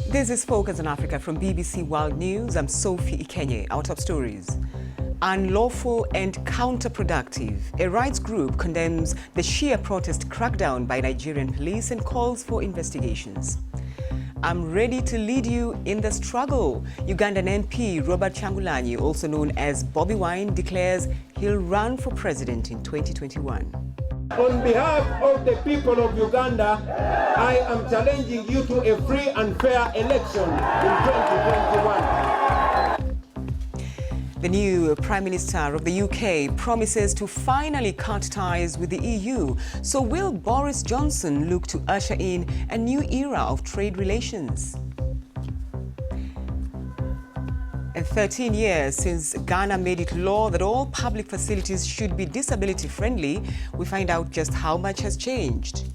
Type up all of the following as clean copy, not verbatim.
This is Focus on Africa from BBC World News. I'm Sophie Ikenye. Our top stories. Unlawful and counterproductive. A rights group condemns the Shia protest crackdown by Nigerian police and calls for investigations. I'm ready to lead you in the struggle. Ugandan MP Robert Kyagulanyi, also known as Bobby Wine, declares he'll run for president in 2021. On behalf of the people of Uganda, I am challenging you to a free and fair election in 2021. The new Prime Minister of the UK promises to finally cut ties with the EU. So will Boris Johnson look to usher in a new era of trade relations? And 13 years since Ghana made it law that all public facilities should be disability-friendly, we find out just how much has changed.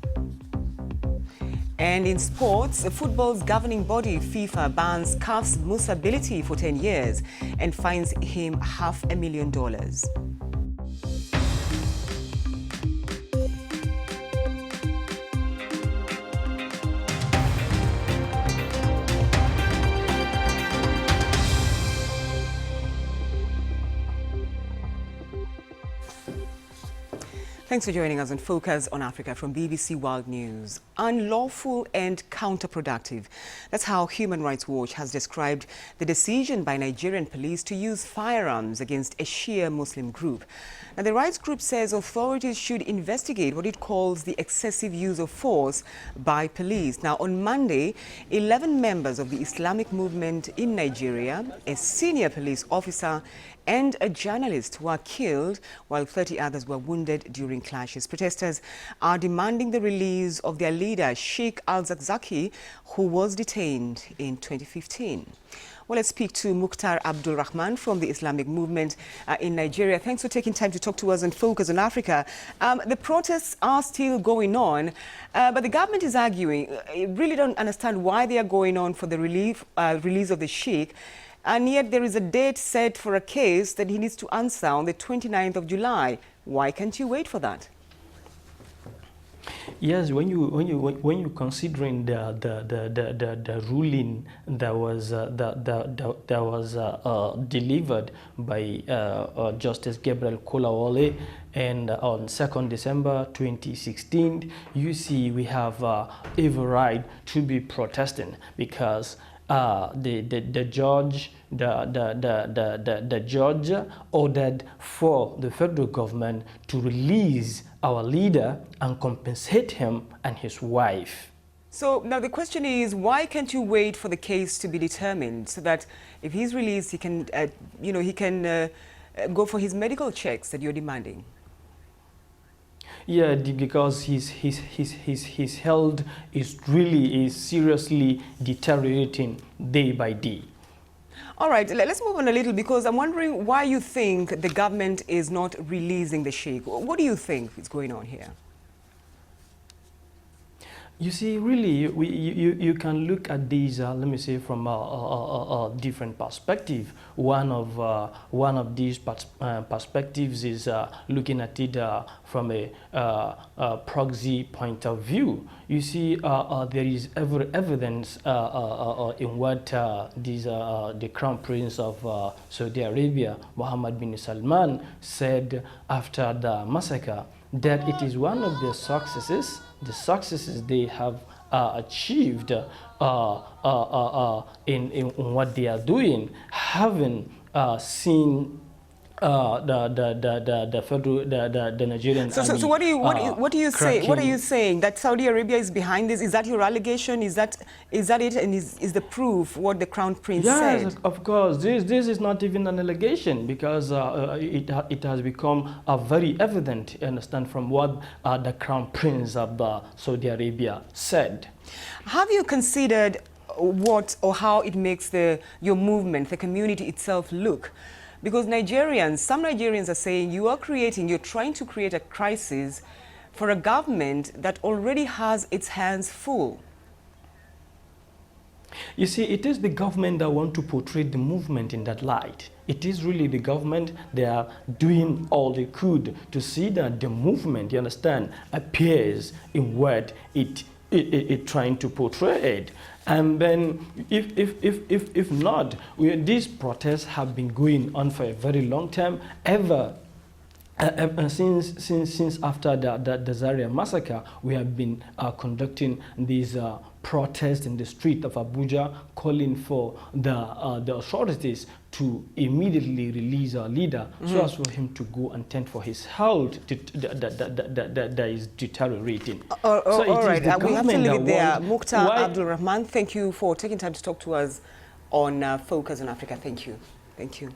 And in sports, football's governing body, FIFA, bans CAF's Musa Bility for 10 years and fines him $500,000. Thanks for joining us on Focus on Africa from BBC World News. Unlawful and counterproductive. That's how Human Rights Watch has described the decision by Nigerian police to use firearms against a Shia Muslim group. Now, the rights group says authorities should investigate what it calls the excessive use of force by police. Now, on Monday, 11 members of the Islamic movement in Nigeria, a senior police officer, and a journalist were killed, while 30 others were wounded during clashes. Protesters are demanding the release of their leader, Sheikh al-Zakzaki, who was detained in 2015. Well, let's speak to Mukhtar Abdul Rahman from the Islamic movement in Nigeria. Thanks for taking time to talk to us and Focus on Africa. The protests are still going on, but the government is arguing, I really don't understand why they are going on for the release of the Sheikh. And yet there is a date set for a case that he needs to answer on the 29th of July. Why can't you wait for that? Yes, when you considering the ruling that was delivered by Justice Gabriel Kolawole, and on 2nd December 2016, you see we have every right to be protesting because the judge ordered for the federal government to release our leader and compensate him and his wife. So now the question is, why can't you wait for the case to be determined so that if he's released, he can, go for his medical checks that you're demanding? Yeah, because his health is seriously deteriorating day by day. All right, let's move on a little because I'm wondering why you think the government is not releasing the Sheikh. What do you think is going on here? You see, really, you can look at these, let me say, from a different perspective. One of these perspectives is looking at it from a proxy point of view. You see, there is every evidence in what the Crown Prince of Saudi Arabia, Mohammed bin Salman, said after the massacre, that it is one of the successes they have achieved in what they are doing, having seen the Nigerian army. So what do you say? What are you saying? That Saudi Arabia is behind this? Is that your allegation? Is that it? And is the proof what the Crown Prince said? Yes, of course. This is not even an allegation because it has become very evident. You understand from what the Crown Prince of Saudi Arabia said. Have you considered what or how it makes your movement, the community itself, look? Because some Nigerians are saying you're trying to create a crisis for a government that already has its hands full. You see, it is the government that want to portray the movement in that light. It is really the government, they are doing all they could to see that the movement, you understand, appears in what it trying to portray it. And then if not, these protests have been going on for a very long time, since after the Zaria massacre. We have been conducting these protests in the street of Abuja, calling for the authorities to immediately release our leader, so as for him to go and tend for his health that is deteriorating. All right, we have to leave it there. Mukhtar Abdul Rahman, thank you for taking time to talk to us on Focus on Africa. Thank you. Thank you.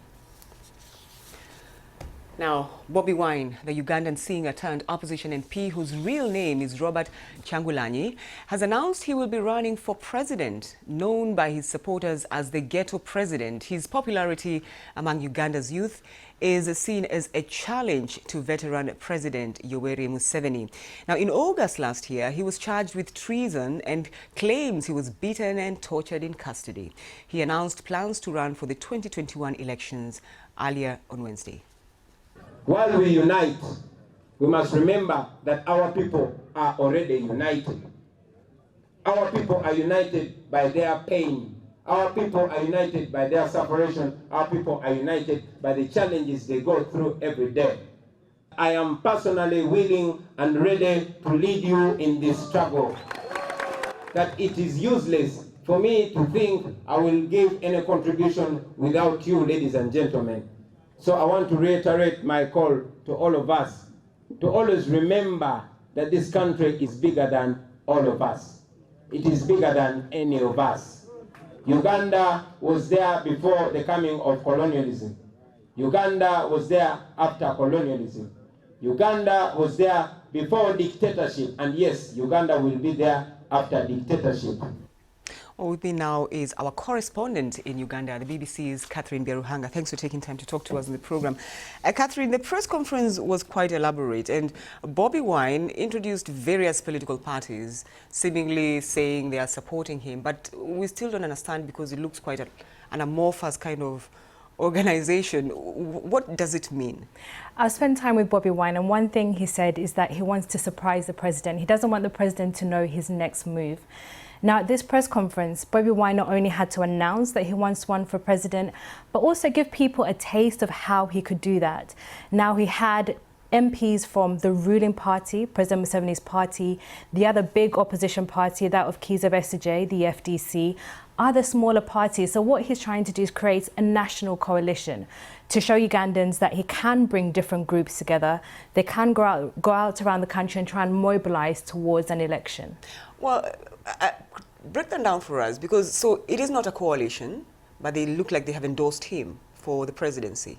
Now, Bobi Wine, the Ugandan singer turned opposition MP, whose real name is Robert Kyagulanyi, has announced he will be running for president. Known by his supporters as the ghetto president, his popularity among Uganda's youth is seen as a challenge to veteran President Yoweri Museveni. Now, in August last year, he was charged with treason and claims he was beaten and tortured in custody. He announced plans to run for the 2021 elections earlier on Wednesday. While we unite, we must remember that our people are already united. Our people are united by their pain. Our people are united by their separation. Our people are united by the challenges they go through every day. I am personally willing and ready to lead you in this struggle. That it is useless for me to think I will give any contribution without you, ladies and gentlemen. So I want to reiterate my call to all of us to always remember that this country is bigger than all of us. It is bigger than any of us. Uganda was there before the coming of colonialism. Uganda was there after colonialism. Uganda was there before dictatorship. And yes, Uganda will be there after dictatorship. With me now is our correspondent in Uganda, the BBC's Catherine Beruhanga. Thanks for taking time to talk to us in the program. Catherine, the press conference was quite elaborate, and Bobi Wine introduced various political parties, seemingly saying they are supporting him, but we still don't understand because it looks quite an amorphous kind of organization. What does it mean? I spent time with Bobi Wine, and one thing he said is that he wants to surprise the president. He doesn't want the president to know his next move. Now, at this press conference, Bobi Wine not only had to announce that he wants to run for president, but also give people a taste of how he could do that. Now, he had MPs from the ruling party, President Museveni's party, the other big opposition party, that of Kizza Besigye, the FDC, other smaller parties. So what he's trying to do is create a national coalition to show Ugandans that he can bring different groups together. They can go out around the country and try and mobilize towards an election. Well, break them down for us, because so it is not a coalition, but they look like they have endorsed him for the presidency.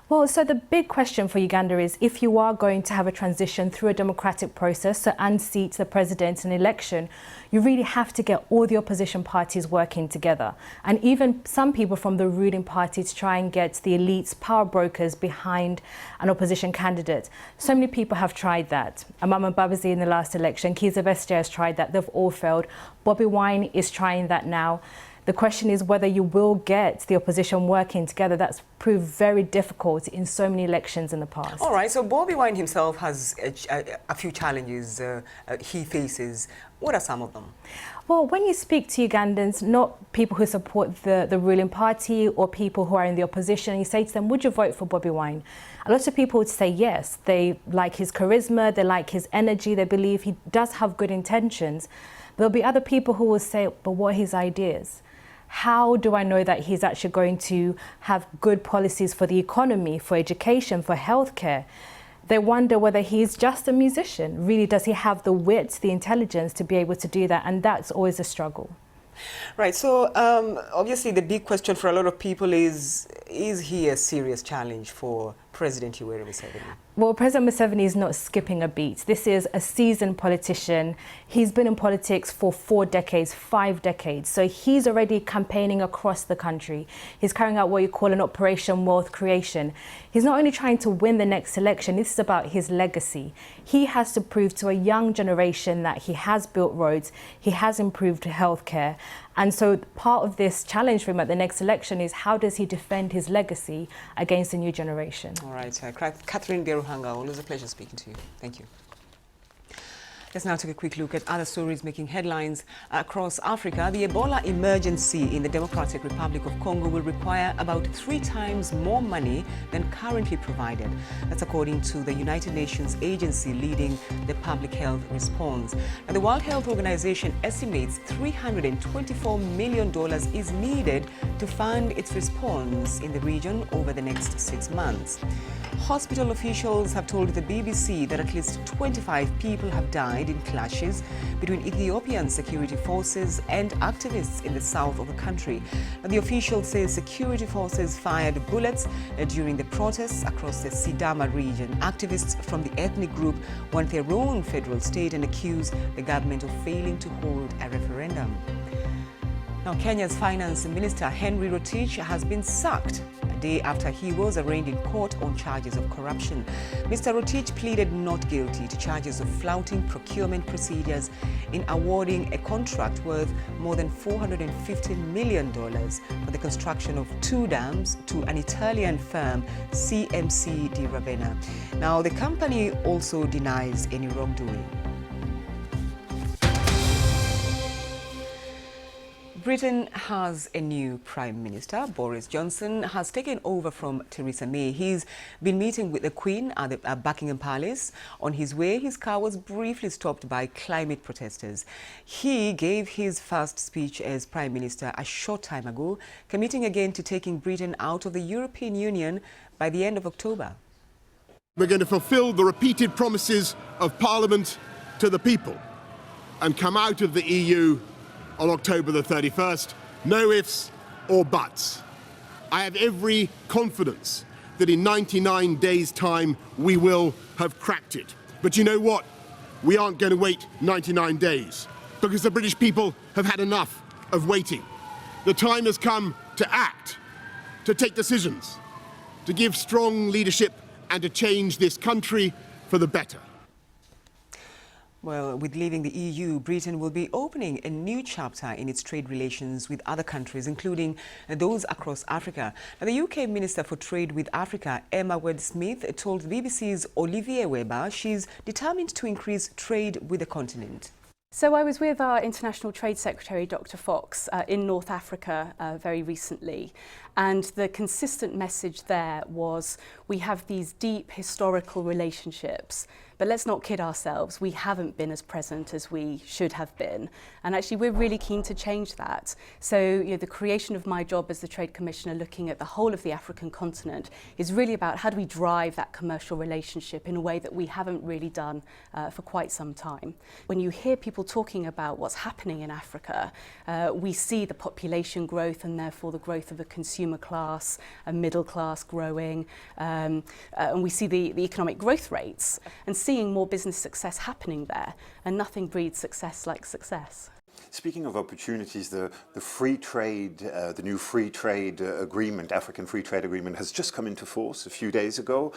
Well, so the big question for Uganda is, if you are going to have a transition through a democratic process to unseat the president in an election, you really have to get all the opposition parties working together. And even some people from the ruling party to try and get the elites, power brokers behind an opposition candidate. So many people have tried that. Amama Babazi in the last election, Kizza Besigye has tried that. They've all failed. Bobi Wine is trying that now. The question is whether you will get the opposition working together. That's proved very difficult in so many elections in the past. All right, so Bobi Wine himself has a few challenges he faces. What are some of them? Well, when you speak to Ugandans, not people who support the ruling party or people who are in the opposition, you say to them, would you vote for Bobi Wine? A lot of people would say yes. They like his charisma, they like his energy, they believe he does have good intentions. There'll be other people who will say, but what are his ideas? How do I know that he's actually going to have good policies for the economy, for education, for healthcare? They wonder whether he's just a musician. Really, does he have the wit, the intelligence to be able to do that? And that's always a struggle. Right, so obviously the big question for a lot of people is he a serious challenge for President Yoweri Museveni? Well, President Museveni is not skipping a beat. This is a seasoned politician. He's been in politics for 4 decades, 5 decades. So he's already campaigning across the country. He's carrying out what you call an Operation Wealth Creation. He's not only trying to win the next election, this is about his legacy. He has to prove to a young generation that he has built roads, he has improved healthcare. And so part of this challenge for him at the next election is how does he defend his legacy against the new generation? All right, Catherine Beruhanga, always a pleasure speaking to you. Thank you. Let's now take a quick look at other stories making headlines across Africa. The Ebola emergency in the Democratic Republic of Congo will require about 3 times more money than currently provided. That's according to the United Nations agency leading the public health response. Now, the World Health Organization estimates $324 million is needed to fund its response in the region over the next 6 months. Hospital officials have told the BBC that at least 25 people have died in clashes between Ethiopian security forces and activists in the south of the country. The official says security forces fired bullets during the protests across the Sidama region. Activists from the ethnic group want their own federal state and accuse the government of failing to hold a referendum. Now, Kenya's Finance Minister Henry Rotich has been sacked a day after he was arraigned in court on charges of corruption. Mr. Rotich pleaded not guilty to charges of flouting procurement procedures in awarding a contract worth more than $450 million for the construction of 2 dams to an Italian firm, CMC di Ravenna. Now, the company also denies any wrongdoing. Britain has a new Prime Minister. Boris Johnson has taken over from Theresa May. He's been meeting with the Queen at Buckingham Palace. On his way, his car was briefly stopped by climate protesters. He gave his first speech as Prime Minister a short time ago, committing again to taking Britain out of the European Union by the end of October. We're going to fulfil the repeated promises of Parliament to the people and come out of the EU on October the 31st, no ifs or buts. I have every confidence that in 99 days' time we will have cracked it. But you know what? We aren't going to wait 99 days because the British people have had enough of waiting. The time has come to act, to take decisions, to give strong leadership and to change this country for the better. Well, with leaving the EU, Britain will be opening a new chapter in its trade relations with other countries, including those across Africa. Now, the UK Minister for Trade with Africa, Emma Wade-Smith, told BBC's Olivier Weber she's determined to increase trade with the continent. So I was with our International Trade Secretary, Dr. Fox, in North Africa very recently. And the consistent message there was we have these deep historical relationships, but let's not kid ourselves, we haven't been as present as we should have been. And actually we're really keen to change that. So the creation of my job as the Trade Commissioner looking at the whole of the African continent is really about how do we drive that commercial relationship in a way that we haven't really done for quite some time. When you hear people talking about what's happening in Africa, we see the population growth and therefore the growth of a consumer class, a middle class growing, and we see the economic growth rates and seeing more business success happening there, and nothing breeds success like success. Speaking of opportunities, the free trade, the new free trade agreement, African Free Trade Agreement, has just come into force a few days ago.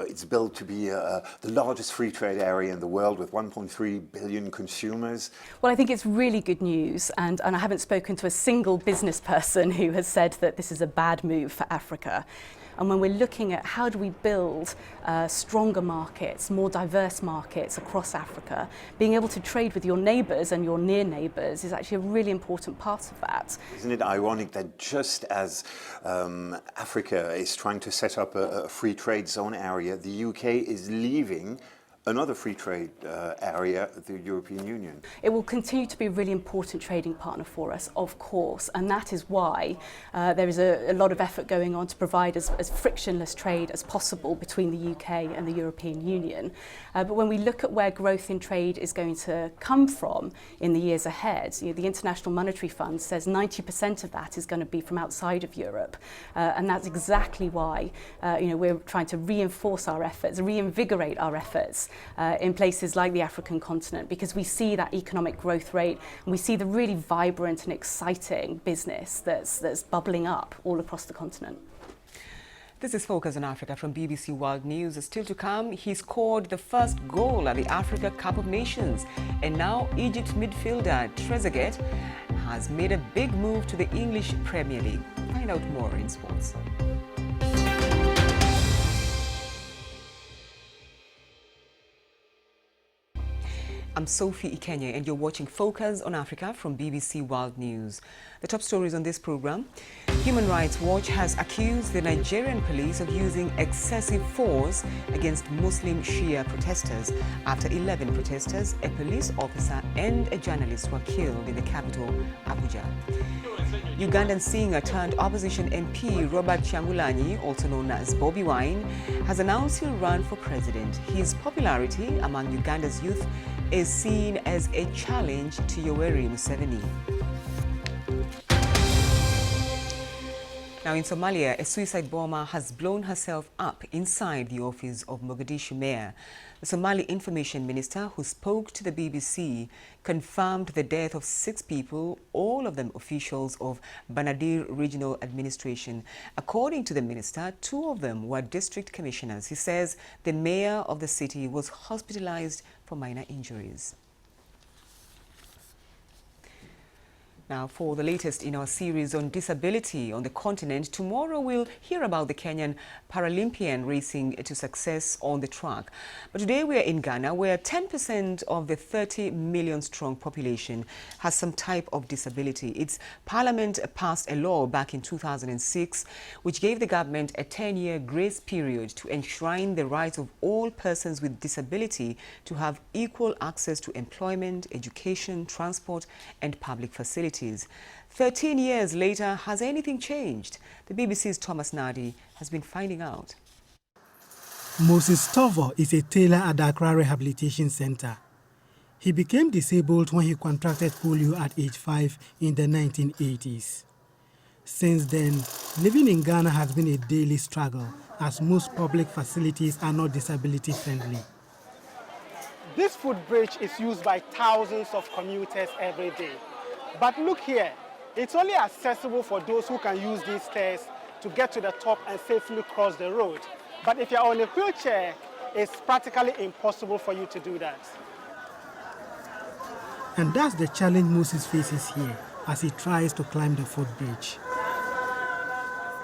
It's billed to be the largest free trade area in the world with 1.3 billion consumers. Well, I think it's really good news, and I haven't spoken to a single business person who has said that this is a bad move for Africa. And when we're looking at how do we build stronger markets, more diverse markets across Africa, being able to trade with your neighbours and your near neighbours is actually a really important part of that. Isn't it ironic that just as Africa is trying to set up a free trade zone area, the UK is leaving another free trade area, the European Union? It will continue to be a really important trading partner for us, of course, and that is why there is a lot of effort going on to provide as frictionless trade as possible between the UK and the European Union. But when we look at where growth in trade is going to come from in the years ahead, the International Monetary Fund says 90% of that is going to be from outside of Europe, and that's exactly why we're trying to reinforce our efforts, reinvigorate our efforts in places like the African continent, because we see that economic growth rate and we see the really vibrant and exciting business that's bubbling up all across the continent. This is Focus on Africa from BBC World News. Still to come, he scored the first goal at the Africa Cup of Nations, and now Egypt midfielder Trezeguet has made a big move to the English Premier League. Find out more in sports. I'm Sophie Ikenye and you're watching Focus on Africa from BBC World News. The top stories on this program. Human Rights Watch has accused the Nigerian police of using excessive force against Muslim Shia protesters after 11 protesters, a police officer and a journalist were killed in the capital, Abuja. Ugandan singer turned opposition MP Robert Kyagulanyi, also known as Bobi Wine, has announced he'll run for president. His popularity among Uganda's youth is seen as a challenge to Yoweri Museveni. Now in Somalia, a suicide bomber has blown herself up inside the office of Mogadishu mayor. The Somali information minister, who spoke to the BBC, confirmed the death of 6 people, all of them officials of Banadir Regional Administration. According to the minister, 2 of them were district commissioners. He says the mayor of the city was hospitalized for minor injuries. Now, for the latest in our series on disability on the continent, tomorrow we'll hear about the Kenyan Paralympian racing to success on the track. But today we are in Ghana, where 10% of the 30 million strong population has some type of disability. Its parliament passed a law back in 2006, which gave the government a 10-year grace period to enshrine the rights of all persons with disability to have equal access to employment, education, transport, and public facilities. 13 years later, has anything changed? The BBC's Thomas Nadi has been finding out. Moses Tovo is a tailor at the Accra Rehabilitation Center. He became disabled when he contracted polio at age 5 in the 1980s. Since then, living in Ghana has been a daily struggle, as most public facilities are not disability friendly. This footbridge is used by thousands of commuters every day. But look here, it's only accessible for those who can use these stairs to get to the top and safely cross the road. But if you're on a wheelchair, it's practically impossible for you to do that. And that's the challenge Moses faces here as he tries to climb the footbridge.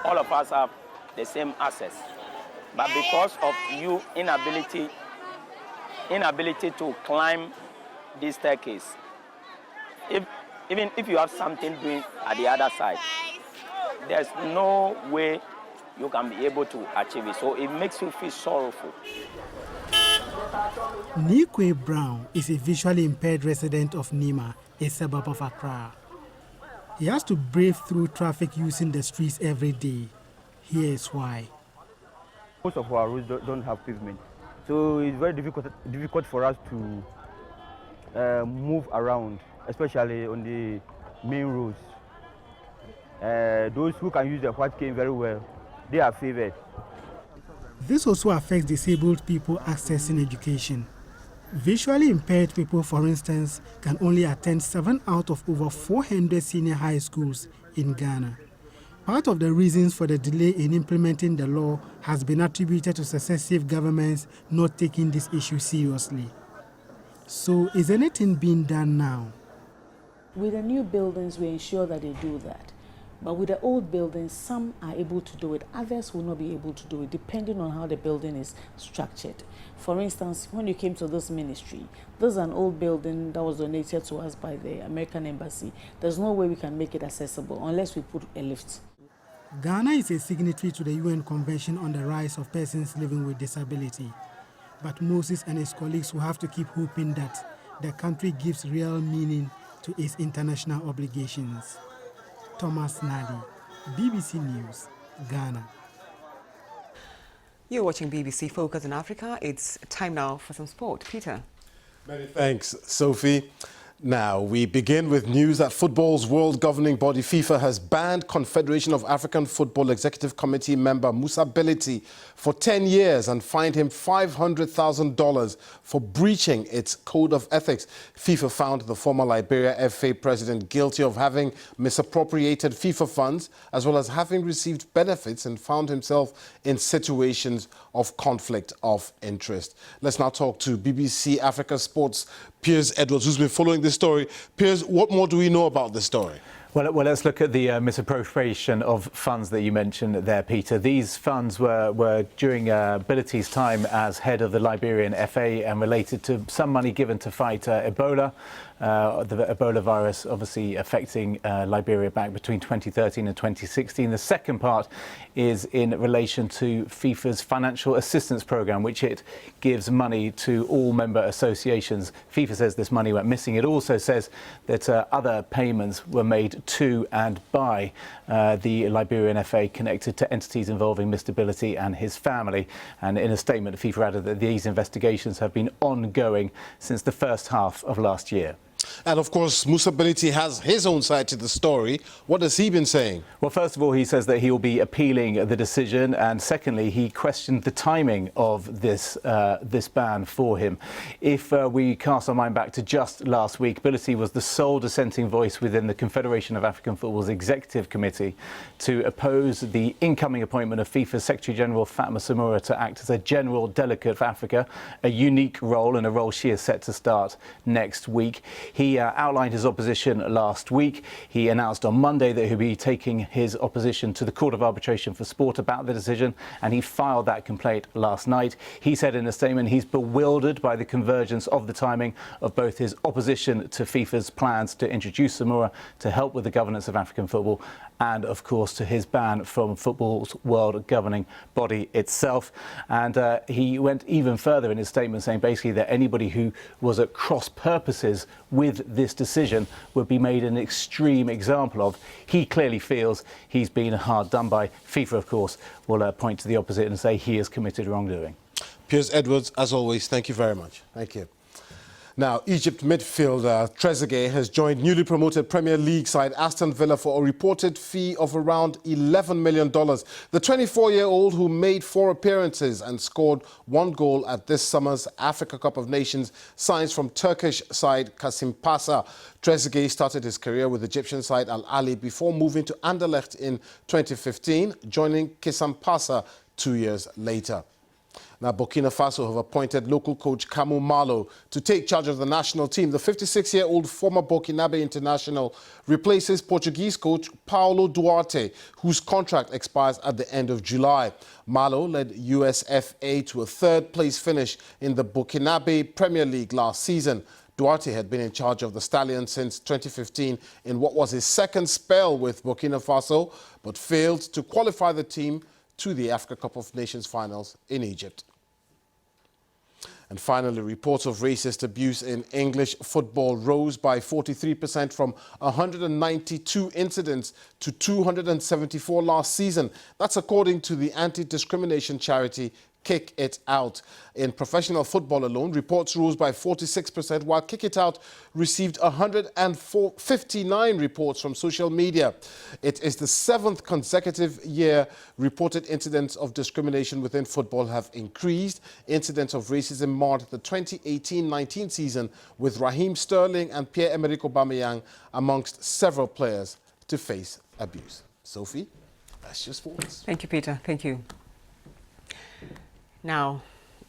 All of us have the same access, but because of your inability to climb this staircase, even if you have something doing at the other side, there's no way you can be able to achieve it. So it makes you feel sorrowful. Nikwe Brown is a visually impaired resident of Nima, a suburb of Accra. He has to brave through traffic using the streets every day. Here is why. Most of our roads don't have pavement, so it's very difficult for us to move around, especially on the main roads. Those who can use the white cane very well, they are favored. This also affects disabled people accessing education. Visually impaired people, for instance, can only attend 7 out of over 400 senior high schools in Ghana. Part of the reasons for the delay in implementing the law has been attributed to successive governments not taking this issue seriously. So is anything being done now? With the new buildings, we ensure that they do that. But with the old buildings, some are able to do it, others will not be able to do it, depending on how the building is structured. For instance, when you came to this ministry, this is an old building that was donated to us by the American Embassy. There's no way we can make it accessible unless we put a lift. Ghana is a signatory to the UN Convention on the Rights of Persons Living with Disability. But Moses and his colleagues will have to keep hoping that the country gives real meaning to its international obligations. Thomas Nadi, BBC News, Ghana. You're watching BBC Focus on Africa. It's time now for some sport. Peter. Many thanks, Sophie. Now, we begin with news that football's world governing body FIFA has banned Confederation of African Football Executive Committee member Musa Beliti for 10 years and fined him $500,000 for breaching its code of ethics. FIFA found the former Liberia FA president guilty of having misappropriated FIFA funds as well as having received benefits and found himself in situations of conflict of interest. Let's now talk to BBC Africa Sports Piers Edwards, who's been following this story. Piers, what more do we know about this story? Well, let's look at the misappropriation of funds that you mentioned there, Peter. These funds were during Bility's time as head of the Liberian FA and related to some money given to fight Ebola. The Ebola virus obviously affecting Liberia back between 2013 and 2016. The second part is in relation to FIFA's financial assistance program, which it gives money to all member associations. FIFA says this money went missing. It also says that other payments were made to and by the Liberian FA connected to entities involving Mr. Bility and his family. And in a statement, FIFA added that these investigations have been ongoing since the first half of last year. And of course, Musa Bility has his own side to the story. What has he been saying? Well, first of all, he says that he will be appealing the decision. And secondly, he questioned the timing of this ban for him. If we cast our mind back to just last week, Bility was the sole dissenting voice within the Confederation of African Football's Executive Committee to oppose the incoming appointment of FIFA's Secretary-General Fatma Samura to act as a general delegate for Africa, a unique role and a role she is set to start next week. He outlined his opposition last week. He announced on Monday that he'll be taking his opposition to the Court of Arbitration for Sport about the decision, and he filed that complaint last night. He said in a statement he's bewildered by the convergence of the timing of both his opposition to FIFA's plans to introduce Samura to help with the governance of African football and, of course, to his ban from football's world governing body itself. And he went even further in his statement, saying basically that anybody who was at cross purposes with this decision would be made an extreme example of. He clearly feels he's been hard done by. FIFA, of course, will point to the opposite and say he has committed wrongdoing. Piers Edwards, as always, thank you very much. Thank you. Now, Egypt midfielder Trezeguet has joined newly promoted Premier League side Aston Villa for a reported fee of around $11 million. The 24-year-old, who made 4 appearances and scored 1 goal at this summer's Africa Cup of Nations, signs from Turkish side Kasimpasa. Trezeguet started his career with Egyptian side Al Ahly before moving to Anderlecht in 2015, joining Kasimpasa 2 years later. Now, Burkina Faso have appointed local coach Kamu Malo to take charge of the national team. The 56-year-old former Burkinabe international replaces Portuguese coach Paulo Duarte, whose contract expires at the end of July. Malo led USFA to a 3rd-place finish in the Burkinabe Premier League last season. Duarte had been in charge of the Stallions since 2015 in what was his 2nd spell with Burkina Faso, but failed to qualify the team to the Africa Cup of Nations finals in Egypt. And finally, reports of racist abuse in English football rose by 43% from 192 incidents to 274 last season. That's according to the anti-discrimination charity Kick It Out. In professional football alone, reports rose by 46%, while Kick It Out received 159 reports from social media. It is the 7th consecutive year reported incidents of discrimination within football have increased. Incidents of racism marred the 2018-19 season, with Raheem Sterling and Pierre-Emerick Aubameyang amongst several players to face abuse. Sophie, that's your sports. Thank you, Peter. Thank you. Now,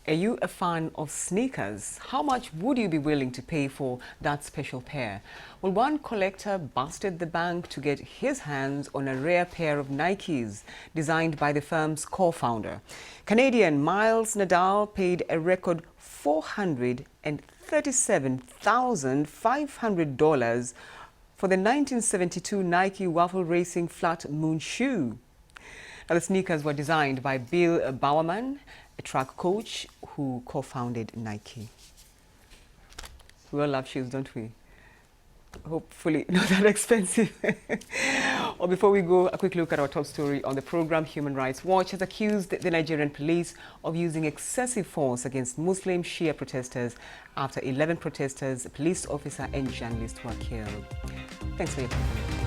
are you a fan of sneakers? How much would you be willing to pay for that special pair? Well, one collector busted the bank to get his hands on a rare pair of Nikes designed by the firm's co-founder. Canadian Miles Nadal paid a record $437,500 for the 1972 Nike Waffle Racing Flat Moon shoe. Now, the sneakers were designed by Bill Bowerman, a track coach who co-founded Nike. We all love shoes, don't we? Hopefully not that expensive. Or before we go, a quick look at our top story on the program. Human Rights Watch has accused the Nigerian police of using excessive force against Muslim Shia protesters after 11 protesters, a police officer and journalists were killed. Thanks for your company.